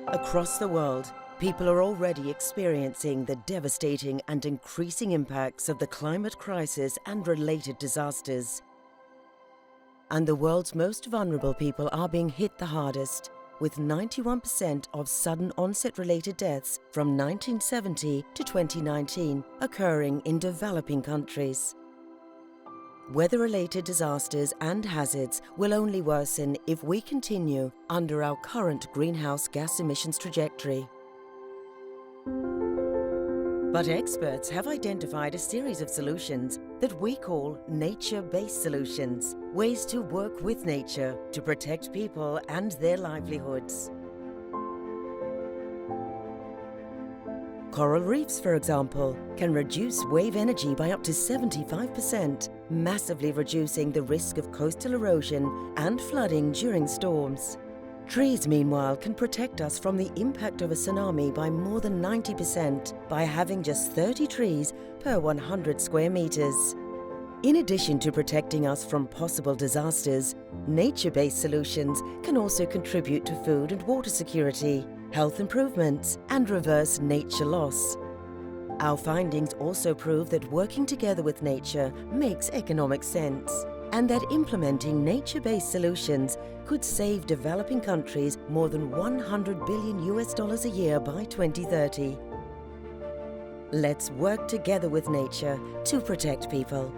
Across the world, people are already experiencing the devastating and increasing impacts of the climate crisis and related disasters. And the world's most vulnerable people are being hit the hardest, with 91% of sudden onset-related deaths from 1970 to 2019 occurring in developing countries. Weather-related disasters and hazards will only worsen if we continue under our current greenhouse gas emissions trajectory. But experts have identified a series of solutions that we call nature-based solutions, ways to work with nature to protect people and their livelihoods. Coral reefs, for example, can reduce wave energy by up to 75%, massively reducing the risk of coastal erosion and flooding during storms. Trees, meanwhile, can protect us from the impact of a tsunami by more than 90% by having just 30 trees per 100 square meters. In addition to protecting us from possible disasters, nature-based solutions can also contribute to food and water security, health improvements, and reverse nature loss. Our findings also prove that working together with nature makes economic sense, and that implementing nature-based solutions could save developing countries more than $100 billion a year by 2030. Let's work together with nature to protect people.